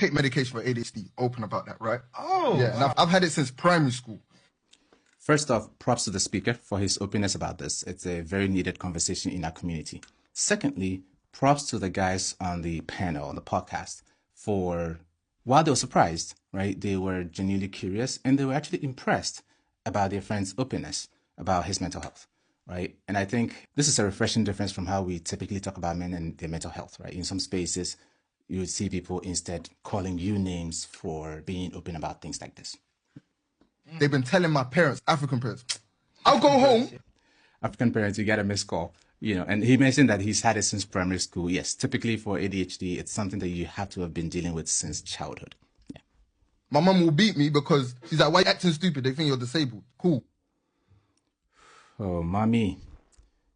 take medication for ADHD, open about that, right? Oh. Yeah, and I've had it since primary school. First off, props to the speaker for his openness about this. It's a very needed conversation in our community. Secondly, props to the guys on the panel, on the podcast, for, while they were surprised, right, they were genuinely curious and they were actually impressed about their friend's openness about his mental health, right? And I think this is a refreshing difference from how we typically talk about men and their mental health, right? In some spaces, you would see people instead calling you names for being open about things like this. They've been telling my parents, African parents, I'll go home. African parents, you get a missed call, you know, and he mentioned that he's had it since primary school. Yes, typically for ADHD, it's something that you have to have been dealing with since childhood. Yeah. My mum will beat me because she's like, why are you acting stupid? They think you're disabled. Cool. Oh, mommy.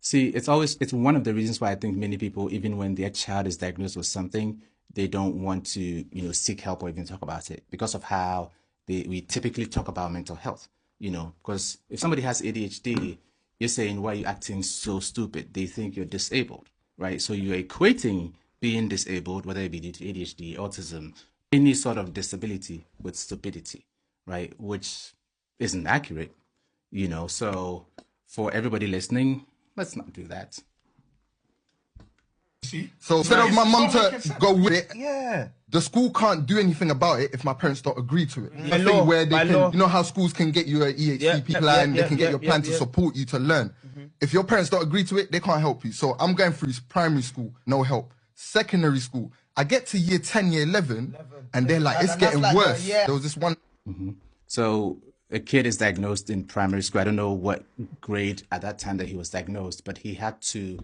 See, it's one of the reasons why I think many people, even when their child is diagnosed with something, they don't want to, you know, seek help or even talk about it because of how we typically talk about mental health, you know, because if somebody has ADHD, you're saying, why are you acting so stupid? They think you're disabled, right? So you're equating being disabled, whether it be due to ADHD, autism, any sort of disability with stupidity, right? Which isn't accurate, you know. So for everybody listening, let's not do that. So instead of my mum to go with it, Yeah. the school can't do anything about it if my parents don't agree to it. By I law, think where they by can, law. you know how schools can get you an EHCP plan, they can get your plan to support you to learn. If your parents don't agree to it, they can't help you. So I'm going through primary school, no help. Secondary school, I get to year 10, year 11, and they're like, it's getting like worse. yeah. There was this one. So a kid is diagnosed in primary school. I don't know what grade at that time that he was diagnosed, but he had to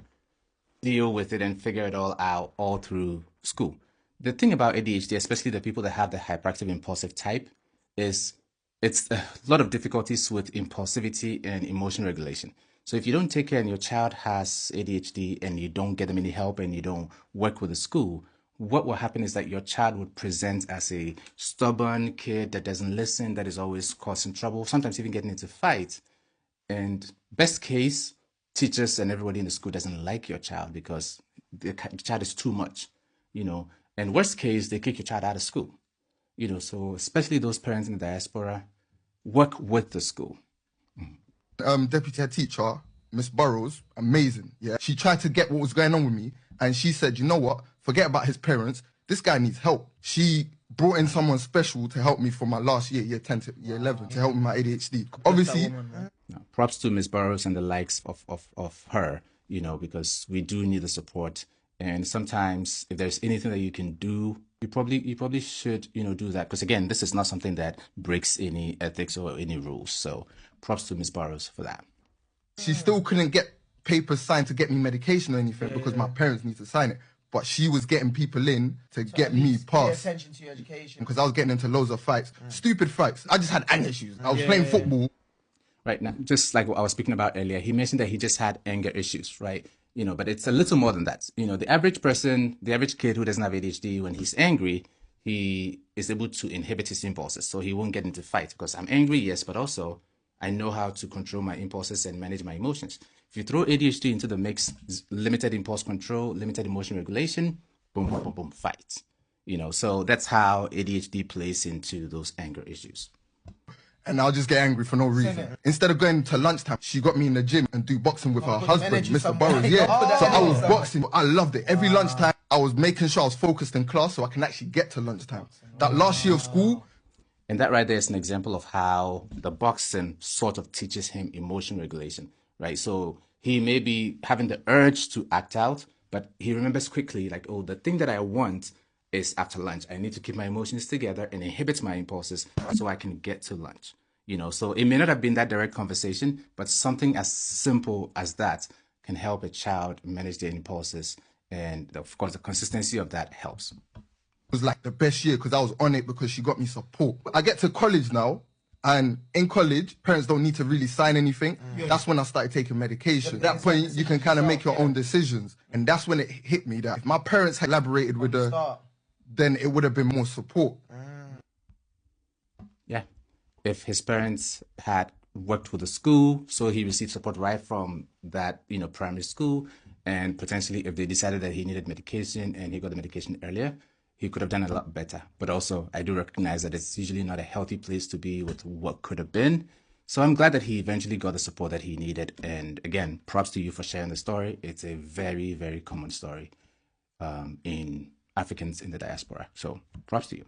deal with it and figure it all out all through school. The thing about ADHD, especially the people that have the hyperactive impulsive type, is it's a lot of difficulties with impulsivity and emotion regulation. So if you don't take care and your child has ADHD and you don't get them any help and you don't work with the school, what will happen is that your child would present as a stubborn kid that doesn't listen, that is always causing trouble, sometimes even getting into fights. And best case, teachers and everybody in the school doesn't like your child because the child is too much, you know. And worst case, they kick your child out of school, you know. So especially those parents in the diaspora, work with the school. Deputy head teacher, Miss Burrows, amazing. Yeah, she tried to get what was going on with me, and she said, you know what? Forget about his parents. This guy needs help. She brought in someone special to help me for my last year, year 10 to year 11, to help me with my ADHD. Obviously, props to Miss Burrows and the likes of her, you know, because we do need the support. And sometimes if there's anything that you can do, you probably should, you know, do that. Because again, this is not something that breaks any ethics or any rules. So props to Miss Burrows for that. she still couldn't get papers signed to get me medication or anything because my parents need to sign it. But she was getting people in to get me Pay passed. attention to your education. Because I was getting into loads of fights. Stupid fights. I just had anger issues. I was playing football. Right now, just like what I was speaking about earlier, he mentioned that he just had anger issues, right? You know, but it's a little more than that. You know, the average person, the average kid who doesn't have ADHD, when he's angry, he is able to inhibit his impulses. So he won't get into fights because I'm angry, yes, but also I know how to control my impulses and manage my emotions. If you throw ADHD into the mix, limited impulse control, limited emotion regulation, boom, boom, boom, boom, fight. You know, so that's how ADHD plays into those anger issues. And I'll just get angry for no reason. Instead of going to lunchtime, she got me in the gym and do boxing with her husband, energy Mr. somewhere. Burrows. Yeah. Oh, So I was energy boxing. I loved it. Every lunchtime, I was making sure I was focused in class so I can actually get to lunchtime. That last year of school. And that right there is an example of how the boxing sort of teaches him emotion regulation, right? So he may be having the urge to act out, but he remembers quickly, like, oh, the thing that I want is after lunch. I need to keep my emotions together and inhibit my impulses so I can get to lunch. You know, so it may not have been that direct conversation, but something as simple as that can help a child manage their impulses. And of course, the consistency of that helps. It was like the best year because I was on it because she got me support. I get to college now, and in college, parents don't need to really sign anything. That's when I started taking medication. At that point, you can kind of make your own decisions. And that's when it hit me that if my parents had collaborated with her, then it would have been more support. Yeah. If his parents had worked with the school, so he received support right from that, you know, primary school, and potentially if they decided that he needed medication and he got the medication earlier, he could have done a lot better. But also, I do recognize that it's usually not a healthy place to be with what could have been. So I'm glad that he eventually got the support that he needed. And again, props to you for sharing the story. It's a very, very common story in Africans in the diaspora. So props to you.